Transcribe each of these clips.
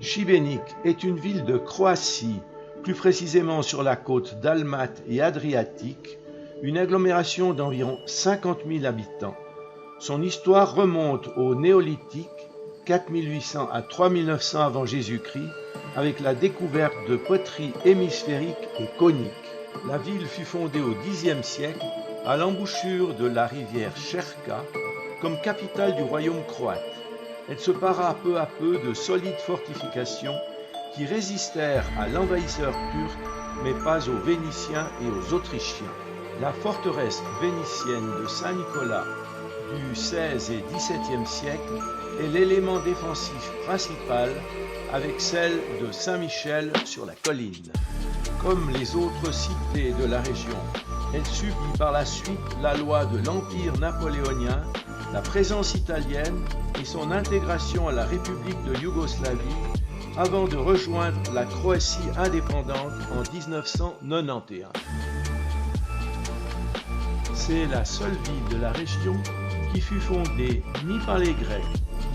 Šibenik est une ville de Croatie, plus précisément sur la côte dalmate et adriatique, une agglomération d'environ 50 000 habitants. Son histoire remonte au néolithique, 4800 à 3900 avant Jésus-Christ, avec la découverte de poteries hémisphériques et coniques. La ville fut fondée au Xe siècle à l'embouchure de la rivière Šerka comme capitale du royaume croate. Elle se para peu à peu de solides fortifications qui résistèrent à l'envahisseur turc, mais pas aux Vénitiens et aux Autrichiens. La forteresse vénitienne de Saint-Nicolas du XVIe et XVIIe siècle est l'élément défensif principal avec celle de Saint-Michel sur la colline. Comme les autres cités de la région, elle subit par la suite la loi de l'Empire napoléonien, la présence italienne et son intégration à la République de Yougoslavie avant de rejoindre la Croatie indépendante en 1991. C'est la seule ville de la région qui fut fondée ni par les Grecs,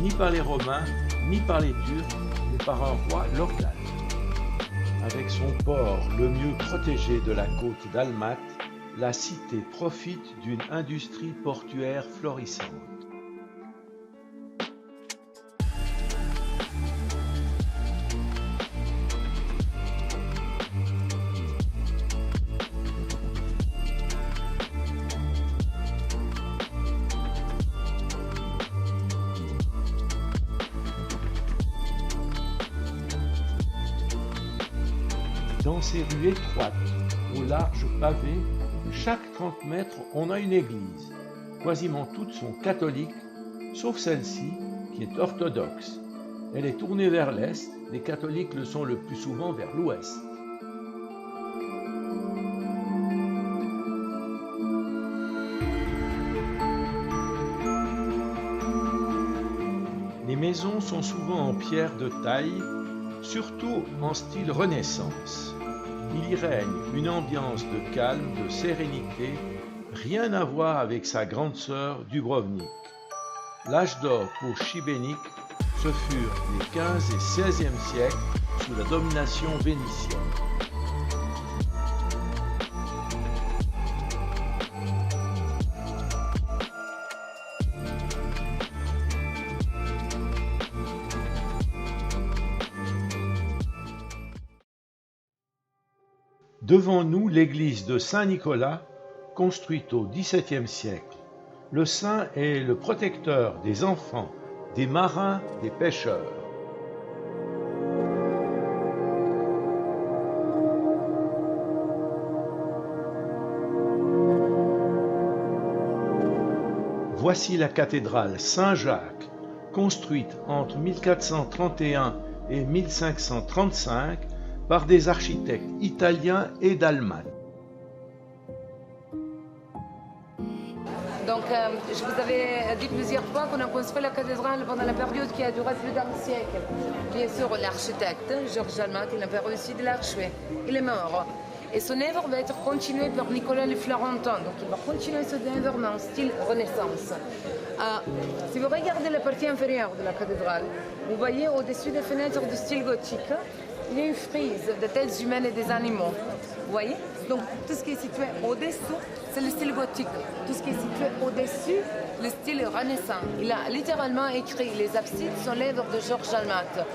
ni par les Romains, ni par les Turcs, mais par un roi local. Avec son port le mieux protégé de la côte dalmate, la cité profite d'une industrie portuaire florissante. Dans ces rues étroites, aux larges pavés, chaque 30 mètres, on a une église. Quasiment toutes sont catholiques, sauf celle-ci, qui est orthodoxe. Elle est tournée vers l'est, les catholiques le sont le plus souvent vers l'ouest. Les maisons sont souvent en pierre de taille, surtout en style Renaissance. Il y règne une ambiance de calme, de sérénité, rien à voir avec sa grande sœur Dubrovnik. L'âge d'or pour Šibenik, ce furent les 15 et 16e siècles sous la domination vénitienne. Devant nous, l'église de Saint-Nicolas, construite au XVIIe siècle. Le saint est le protecteur des enfants, des marins, des pêcheurs. Voici la cathédrale Saint-Jacques, construite entre 1431 et 1535 par des architectes italiens et d'Allemagne. Donc, je vous avais dit plusieurs fois qu'on a construit la cathédrale pendant la période qui a duré plus d'un siècle. Bien sûr, l'architecte, Georges Almat, il n'a pas réussi de l'achever. Il est mort. Et son œuvre va être continuée par Nicolas le Florentin. Donc, il va continuer son œuvre en style Renaissance. Si vous regardez la partie inférieure de la cathédrale, vous voyez au-dessus des fenêtres de style gothique, il y a une frise de têtes humaines et des animaux. Vous voyez? Donc tout ce qui est situé au-dessous, c'est le style gothique. Tout ce qui est situé au-dessus, le style renaissant. Il a littéralement écrit « Les absides sont l'œuvre de Georges Almat ».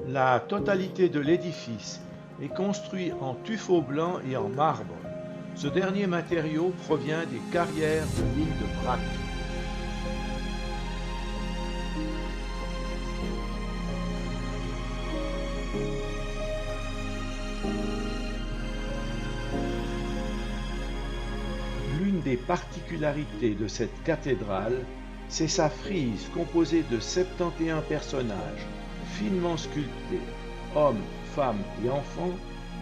La totalité de l'édifice est construit en tuffeau blanc et en marbre. Ce dernier matériau provient des carrières de l'île de Brac. L'une des particularités de cette cathédrale, c'est sa frise composée de 71 personnages, finement sculptés, hommes, femmes et enfants,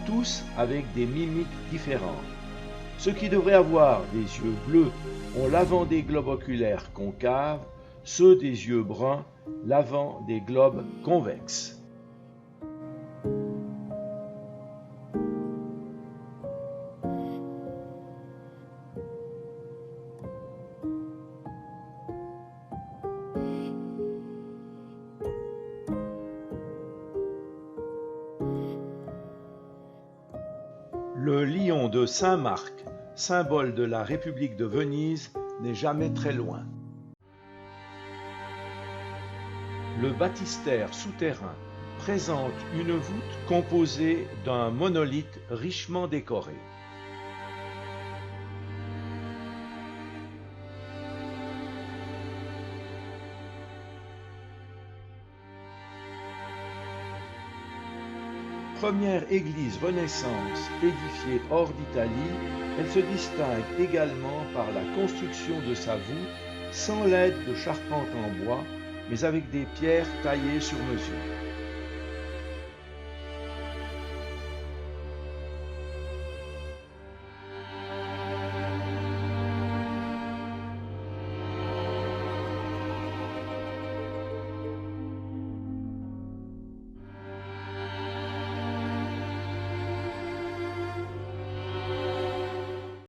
tous avec des mimiques différentes. Ceux qui devraient avoir des yeux bleus ont l'avant des globes oculaires concaves, ceux des yeux bruns l'avant des globes convexes. Le lion de Saint-Marc, symbole de la République de Venise, n'est jamais très loin. Le baptistère souterrain présente une voûte composée d'un monolithe richement décoré. Première église Renaissance édifiée hors d'Italie, elle se distingue également par la construction de sa voûte sans l'aide de charpentes en bois, mais avec des pierres taillées sur mesure.